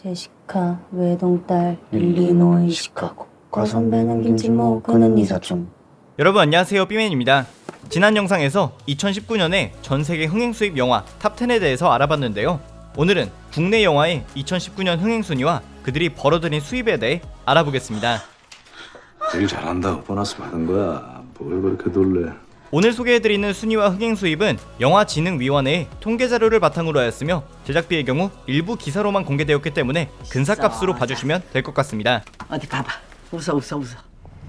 제시카, 외동딸, 일리노이, 시카고. 과선배는 김치모, 그는 이사촌. 여러분 안녕하세요, 삐맨입니다. 지난 영상에서 2019년에 전세계 흥행수입 영화 탑10에 대해서 알아봤는데요. 오늘은 국내 영화의 2019년 흥행순위와 그들이 벌어들인 수입에 대해 알아보겠습니다. 일 잘한다고 보너스 받은 거야. 뭘 그렇게 놀래. 오늘 소개해드리는 순위와 흥행수입은 영화진흥위원회의 통계자료를 바탕으로 하였으며 제작비의 경우 일부 기사로만 공개되었기 때문에 근사값으로 봐주시면 될 것 같습니다. 어디 봐봐. 웃어.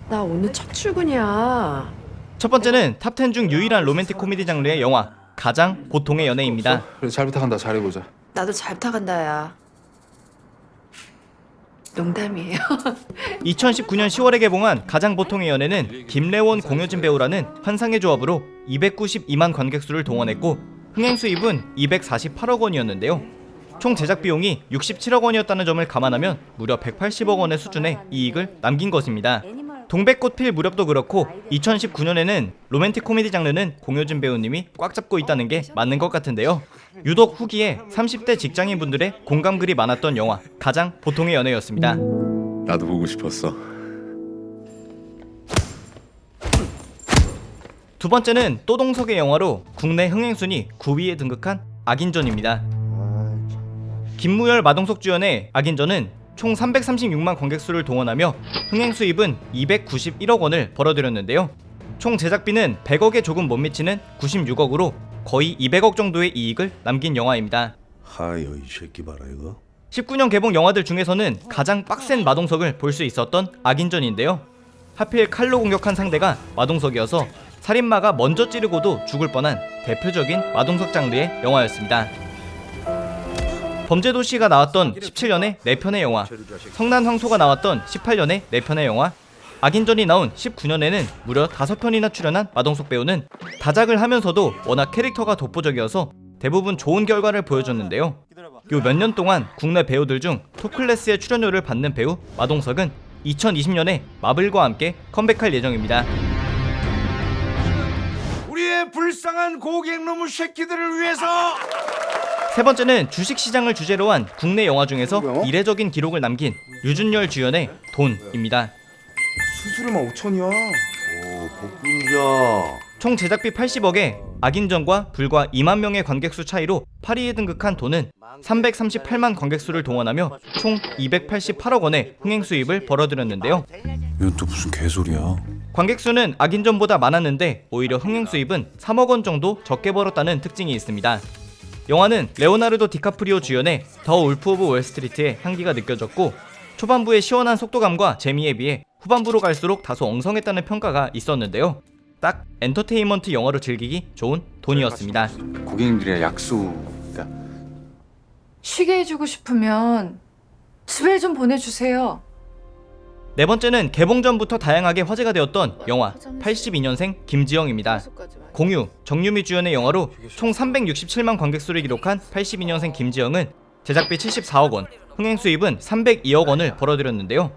나 오늘 첫 출근이야. 첫 번째는 탑10 중 유일한 로맨틱 코미디 장르의 영화 가장 보통의 연애입니다. 그래, 잘 부탁한다. 잘해보자. 나도 잘 부탁한다, 야. 농담이에요. 2019년 10월에 개봉한 가장 보통의 연애는 김래원, 공효진 배우라는 환상의 조합으로 292만 관객수를 동원했고 흥행 수입은 248억 원이었는데요. 총 제작 비용이 67억 원이었다는 점을 감안하면 무려 180억 원의 수준의 이익을 남긴 것입니다. 동백꽃 필 무렵도 그렇고 2019년에는 로맨틱 코미디 장르는 공효진 배우님이 꽉 잡고 있다는 게 맞는 것 같은데요. 유독 후기에 30대 직장인분들의 공감글이 많았던 영화 가장 보통의 연애였습니다. 나도 보고 싶었어. 두 번째는 또동석의 영화로 국내 흥행순위 9위에 등극한 악인전입니다. 김무열, 마동석 주연의 악인전은 총 336만 관객수를 동원하며 흥행 수입은 291억 원을 벌어들였는데요. 총 제작비는 100억에 조금 못 미치는 96억으로 거의 200억 정도의 이익을 남긴 영화입니다. 하여 이 새끼 봐라 이거. 19년 개봉 영화들 중에서는 가장 빡센 마동석을 볼 수 있었던 악인전인데요. 하필 칼로 공격한 상대가 마동석이어서 살인마가 먼저 찌르고도 죽을 뻔한 대표적인 마동석 장르의 영화였습니다. 범죄도시가 나왔던 17년의 4편의 영화, 성난황소가 나왔던 18년의 4편의 영화, 악인전이 나온 19년에는 무려 5편이나 출연한 마동석 배우는 다작을 하면서도 워낙 캐릭터가 독보적이어서 대부분 좋은 결과를 보여줬는데요. 요 몇 년 동안 국내 배우들 중 톱클래스의 출연료를 받는 배우 마동석은 2020년에 마블과 함께 컴백할 예정입니다. 우리의 불쌍한 고객놈의 새끼들을 위해서. 세 번째는 주식시장을 주제로 한 국내 영화 중에서 이례적인 기록을 남긴 유준열 주연의 돈입니다. 수수료만 5천이야. 오 복분자. 총 제작비 80억에 악인전과 불과 2만 명의 관객수 차이로 8위에 등극한 돈은 338만 관객수를 동원하며 총 288억 원의 흥행 수입을 벌어들였는데요. 이건 또 무슨 개소리야. 관객수는 악인전보다 많았는데 오히려 흥행 수입은 3억 원 정도 적게 벌었다는 특징이 있습니다. 영화는 레오나르도 디카프리오 주연의 더 울프 오브 월스트리트의 향기가 느껴졌고 초반부의 시원한 속도감과 재미에 비해 후반부로 갈수록 다소 엉성했다는 평가가 있었는데요. 딱 엔터테인먼트 영화로 즐기기 좋은 돈이었습니다. 고객님들이랑 약속이다. 쉬게 해주고 싶으면 집에 좀 보내주세요. 네 번째는 개봉 전부터 다양하게 화제가 되었던 영화 82년생 김지영입니다. 공유, 정유미 주연의 영화로 총 367만 관객수를 기록한 82년생 김지영은 제작비 74억 원, 흥행 수입은 302억 원을 벌어들였는데요.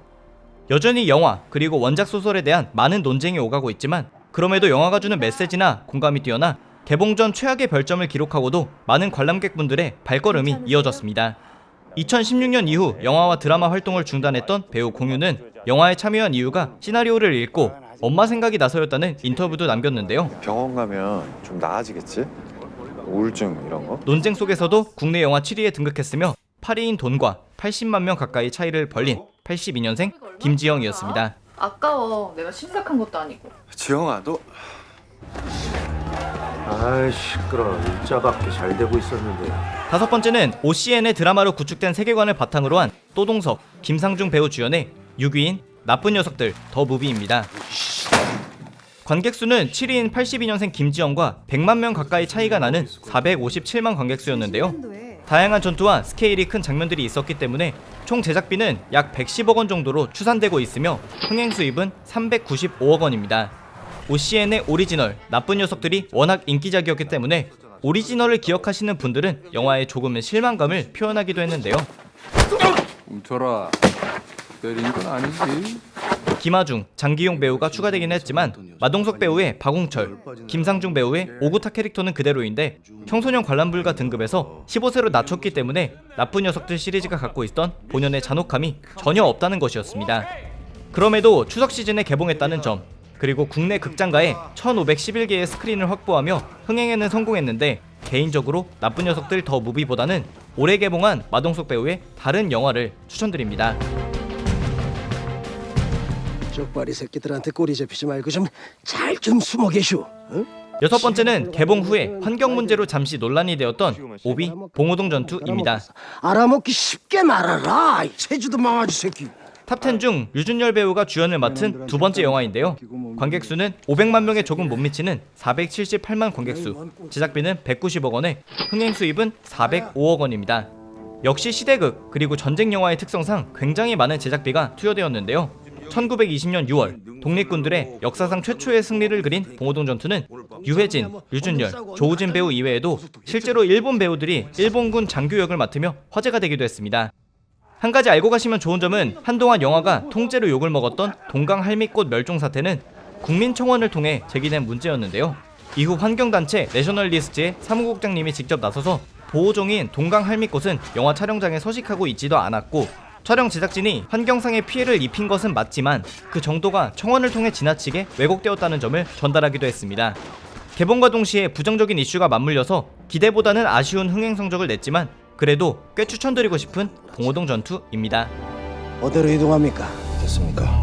여전히 영화 그리고 원작 소설에 대한 많은 논쟁이 오가고 있지만 그럼에도 영화가 주는 메시지나 공감이 뛰어나 개봉 전 최악의 별점을 기록하고도 많은 관람객분들의 발걸음이 이어졌습니다. 2016년 이후 영화와 드라마 활동을 중단했던 배우 공유는 영화에 참여한 이유가 시나리오를 읽고 엄마 생각이 나서였다는 인터뷰도 남겼는데요. 병원 가면 좀 나아지겠지? 우울증 이런 거? 논쟁 속에서도 국내 영화 7위에 등극했으며 8위인 돈과 80만 명 가까이 차이를 벌린 82년생 김지영이었습니다. 아까워. 내가 심각한 것도 아니고. 지영아 너 아이 시끄러. 일자밖에 잘 되고 있었는데. 다섯 번째는 OCN의 드라마로 구축된 세계관을 바탕으로 한 또동석, 김상중 배우 주연의 6위인 나쁜 녀석들 더 무비입니다. 관객수는 7위인 82년생 김지영과 100만 명 가까이 차이가 나는 457만 관객수였는데요. 다양한 전투와 스케일이 큰 장면들이 있었기 때문에 총 제작비는 약 110억 원 정도로 추산되고 있으며 흥행 수입은 395억 원입니다. OCN의 오리지널 나쁜 녀석들이 워낙 인기작이었기 때문에 오리지널을 기억하시는 분들은 영화에 조금의 실망감을 표현하기도 했는데요. 훔쳐라. 때린 건 아니지. 김하중, 장기용 배우가 추가되긴 했지만 마동석 배우의 박웅철, 김상중 배우의 오구타 캐릭터는 그대로인데 청소년 관람불가 등급에서 15세로 낮췄기 때문에 나쁜 녀석들 시리즈가 갖고 있던 본연의 잔혹함이 전혀 없다는 것이었습니다. 그럼에도 추석 시즌에 개봉했다는 점, 그리고 국내 극장가에 1511개의 스크린을 확보하며 흥행에는 성공했는데 개인적으로 나쁜 녀석들 더 무비보다는 올해 개봉한 마동석 배우의 다른 영화를 추천드립니다. 쪽발이 새끼들한테 꼬리 잡히지 말고 좀 잘 좀 숨어 계쇼. 응? 여섯 번째는 개봉 후에 환경 문제로 잠시 논란이 되었던 오비 봉오동 전투입니다. 알아먹기 쉽게 말하라. 제주도 망아지 새끼. 탑10 중 류준열 배우가 주연을 맡은 두 번째 영화인데요. 관객 수는 500만 명에 조금 못 미치는 478만 관객수, 제작비는 190억 원에 흥행 수입은 405억 원입니다. 역시 시대극 그리고 전쟁 영화의 특성상 굉장히 많은 제작비가 투여되었는데요. 1920년 6월 독립군들의 역사상 최초의 승리를 그린 봉오동 전투는 유해진, 류준열, 조우진 배우 이외에도 실제로 일본 배우들이 일본군 장교 역을 맡으며 화제가 되기도 했습니다. 한 가지 알고 가시면 좋은 점은 한동안 영화가 통째로 욕을 먹었던 동강 할미꽃 멸종 사태는 국민청원을 통해 제기된 문제였는데요. 이후 환경단체 내셔널리스트의 사무국장님이 직접 나서서 보호종인 동강 할미꽃은 영화 촬영장에 서식하고 있지도 않았고 촬영 제작진이 환경상의 피해를 입힌 것은 맞지만 그 정도가 청원을 통해 지나치게 왜곡되었다는 점을 전달하기도 했습니다. 개봉과 동시에 부정적인 이슈가 맞물려서 기대보다는 아쉬운 흥행 성적을 냈지만 그래도 꽤 추천드리고 싶은 봉오동 전투입니다. 어디로 이동합니까? 됐습니까?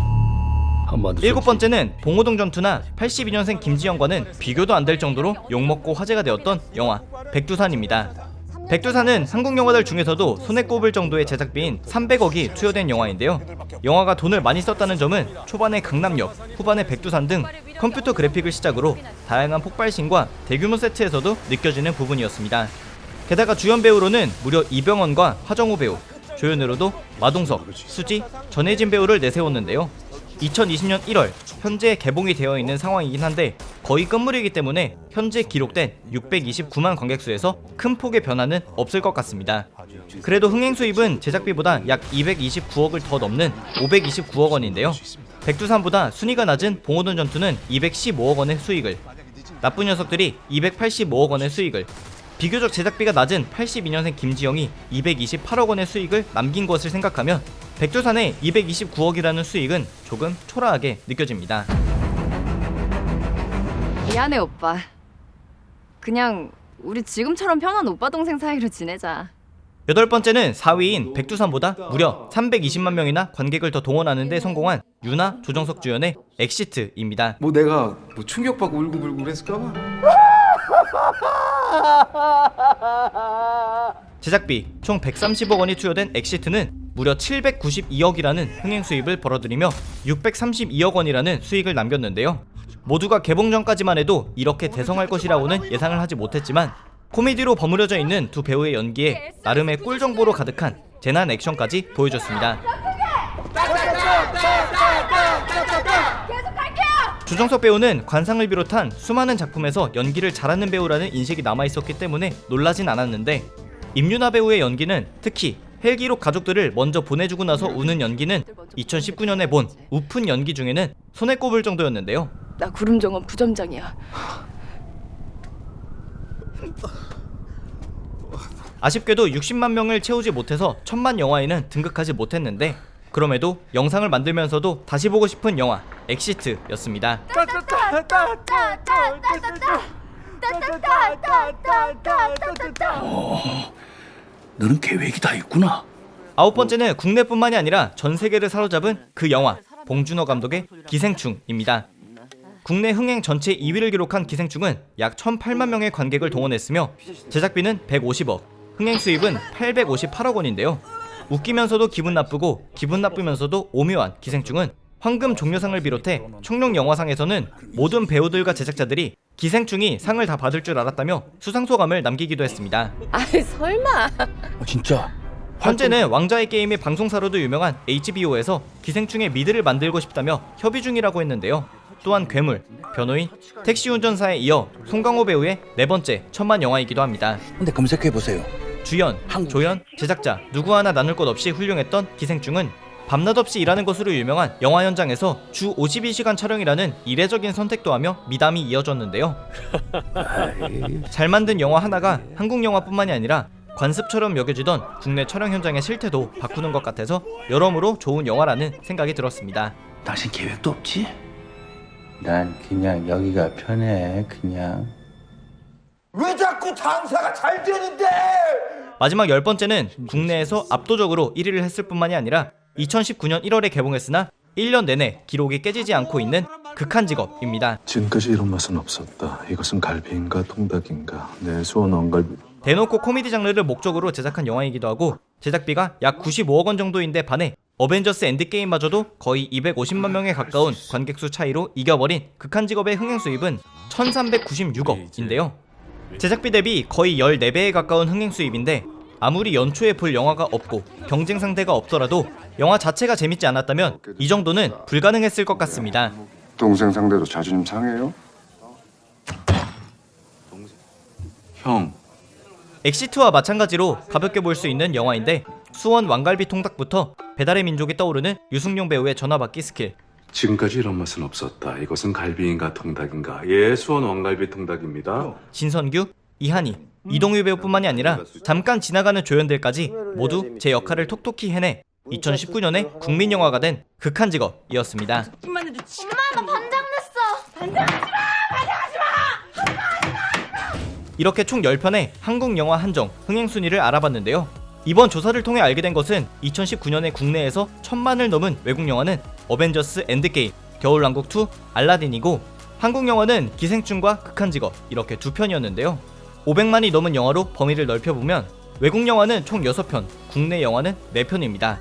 일곱 번째는 봉오동 전투나 82년생 김지영과는 비교도 안 될 정도로 욕먹고 화제가 되었던 영화 백두산입니다. 백두산은 한국 영화들 중에서도 손에 꼽을 정도의 제작비인 300억이 투여된 영화인데요. 영화가 돈을 많이 썼다는 점은 초반에 강남역, 후반에 백두산 등 컴퓨터 그래픽을 시작으로 다양한 폭발신과 대규모 세트에서도 느껴지는 부분이었습니다. 게다가 주연 배우로는 무려 이병헌과 하정우 배우, 조연으로도 마동석, 수지, 전혜진 배우를 내세웠는데요. 2020년 1월 현재 개봉이 되어 있는 상황이긴 한데 거의 끝물이기 때문에 현재 기록된 629만 관객수에서 큰 폭의 변화는 없을 것 같습니다. 그래도 흥행 수입은 제작비보다 약 229억을 더 넘는 529억 원인데요. 백두산보다 순위가 낮은 봉오동 전투는 215억 원의 수익을, 나쁜 녀석들이 285억 원의 수익을, 비교적 제작비가 낮은 82년생 김지영이 228억 원의 수익을 남긴 것을 생각하면 백두산의 229억이라는 수익은 조금 초라하게 느껴집니다. 미안해 오빠. 그냥 우리 지금처럼 편한 오빠 동생 사이로 지내자. 여덟 번째는 4위인 백두산보다 무려 320만 명이나 관객을 더 동원하는 데 성공한 유나, 조정석 주연의 엑시트입니다. 뭐 내가 뭐 충격받고 울고불고 그랬을까봐? 제작비 총 130억 원이 투여된 엑시트는 무려 792억이라는 흥행 수입을 벌어들이며 632억 원이라는 수익을 남겼는데요. 모두가 개봉 전까지만 해도 이렇게 대성할 것이라고는 예상을 하지 못했지만 코미디로 버무려져 있는 두 배우의 연기에 나름의 꿀 정보로 가득한 재난 액션까지 보여줬습니다. 조정석 배우는 관상을 비롯한 수많은 작품에서 연기를 잘하는 배우라는 인식이 남아있었기 때문에 놀라진 않았는데 임유나 배우의 연기는 특히 헬기로 가족들을 먼저 보내주고 나서 우는 연기는 2019년에 본 우픈 연기 중에는 손에 꼽을 정도였는데요. 나 구름정원 부점장이야. 아쉽게도 60만 명을 채우지 못해서 천만 영화에는 등극하지 못했는데 그럼에도 영상을 만들면서도 다시 보고 싶은 영화 엑시트였습니다. 너는 계획이 다 있구나. 아홉 번째는 국내뿐만이 아니라 전 세계를 사로잡은 그 영화 봉준호 감독의 기생충입니다. 국내 흥행 전체 2위를 기록한 기생충은 약 1,008만 명의 관객을 동원했으며 제작비는 150억, 흥행 수입은 858억 원인데요. 웃기면서도 기분 나쁘고 기분 나쁘면서도 오묘한 기생충은 황금 종려상을 비롯해 청룡 영화상에서는 모든 배우들과 제작자들이 기생충이 상을 다 받을 줄 알았다며 수상소감을 남기기도 했습니다. 아이 설마. 진짜? 현재는 왕좌의 게임의 방송사로도 유명한 HBO에서 기생충의 미드를 만들고 싶다며 협의 중이라고 했는데요. 또한 괴물, 변호인, 택시 운전사에 이어 송강호 배우의 네 번째 천만 영화이기도 합니다. 근데 검색해보세요. 주연, 조연, 제작자 누구 하나 나눌 것 없이 훌륭했던 기생충은 밤낮 없이 일하는 것으로 유명한 영화 현장에서 주 52시간 촬영이라는 이례적인 선택도 하며 미담이 이어졌는데요. 잘 만든 영화 하나가 한국 영화뿐만이 아니라 관습처럼 여겨지던 국내 촬영 현장의 실태도 바꾸는 것 같아서 여러모로 좋은 영화라는 생각이 들었습니다. 당신 계획도 없지? 난 그냥 여기가 편해. 그냥. 왜 자꾸 장사가 잘 되는데? 마지막 10번째는 국내에서 압도적으로 1위를 했을 뿐만이 아니라 2019년 1월에 개봉했으나 1년 내내 기록이 깨지지 않고 있는 극한직업입니다. 지금까지 이런 맛은 없었다. 이것은 갈비인가 통닭인가. 내 수원 원갈비. 대놓고 코미디 장르를 목적으로 제작한 영화이기도 하고 제작비가 약 95억 원 정도인데 반해 어벤져스 엔드게임마저도 거의 250만 명에 가까운 관객수 차이로 이겨버린 극한직업의 흥행 수입은 1396억인데요. 제작비 대비 거의 14배에 가까운 흥행 수입인데 아무리 연초에 볼 영화가 없고 경쟁 상대가 없더라도 영화 자체가 재밌지 않았다면 이 정도는 불가능했을 것 같습니다. 동생 상대도 자존심 상해요? 형. 엑시트와 마찬가지로 가볍게 볼 수 있는 영화인데 수원 왕갈비 통닭부터 배달의 민족이 떠오르는 유승용 배우의 전화받기 스킬, 지금까지 이런 맛은 없었다. 이것은 갈비인가 통닭인가. 예, 수원 왕갈비 통닭입니다. 신선규, 이한희, 이동휘 배우뿐만이 아니라 잠깐 지나가는 조연들까지 모두 제 역할을 톡톡히 해내 2019년에 국민영화가 된 극한직업이었습니다. 엄마 나 반장 냈어. 이렇게 총 10편의 한국 영화 한정 흥행 순위를 알아봤는데요. 이번 조사를 통해 알게 된 것은 2019년에 국내에서 1000만을 넘은 외국 영화는 어벤져스 엔드게임, 겨울왕국2, 알라딘이고 한국 영화는 기생충과 극한직업 이렇게 2편이었는데요. 500만이 넘은 영화로 범위를 넓혀보면 외국 영화는 총 6편, 국내 영화는 4편입니다.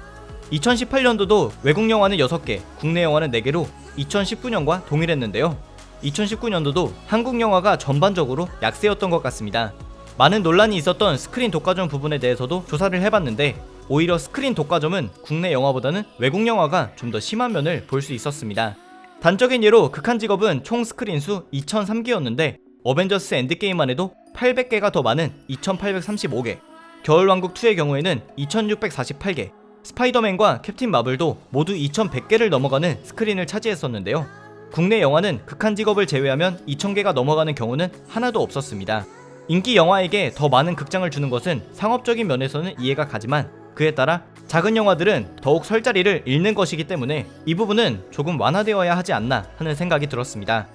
2018년도도 외국 영화는 6개, 국내 영화는 4개로 2019년과 동일했는데요. 2019년도도 한국 영화가 전반적으로 약세였던 것 같습니다. 많은 논란이 있었던 스크린 독과점 부분에 대해서도 조사를 해봤는데 오히려 스크린 독과점은 국내 영화보다는 외국 영화가 좀 더 심한 면을 볼 수 있었습니다. 단적인 예로 극한직업은 총 스크린 수 2003개였는데 어벤져스 엔드게임만 해도 800개가 더 많은 2835개, 겨울왕국2의 경우에는 2648개, 스파이더맨과 캡틴 마블도 모두 2100개를 넘어가는 스크린을 차지했었는데요. 국내 영화는 극한직업을 제외하면 2000개가 넘어가는 경우는 하나도 없었습니다. 인기 영화에게 더 많은 극장을 주는 것은 상업적인 면에서는 이해가 가지만 그에 따라 작은 영화들은 더욱 설 자리를 잃는 것이기 때문에 이 부분은 조금 완화되어야 하지 않나 하는 생각이 들었습니다.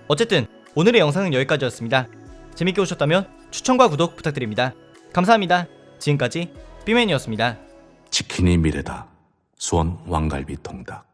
어쨌든 오늘의 영상은 여기까지였습니다. 재밌게 보셨다면 추천과 구독 부탁드립니다. 감사합니다. 지금까지 삐맨이었습니다. 치킨이 미래다. 수원 왕갈비 통닭.